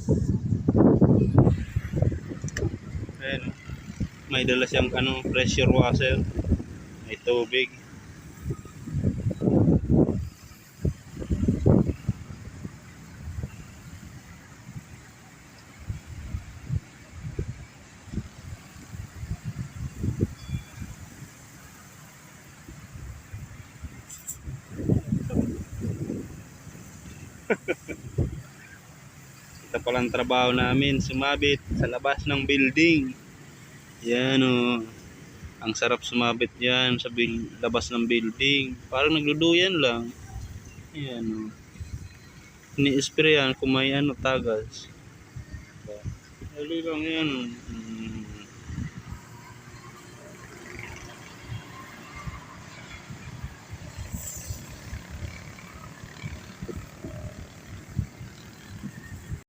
Ayan, oh. May dala siyang pressure washer. May tubig. Ito palang trabaho namin, sumabit sa labas ng building. Yan o. Ang sarap sumabit yan sa labas ng building. Parang nagduduyan lang. Yan o. Ini-spray yan kung may tagas. Dali lang yan.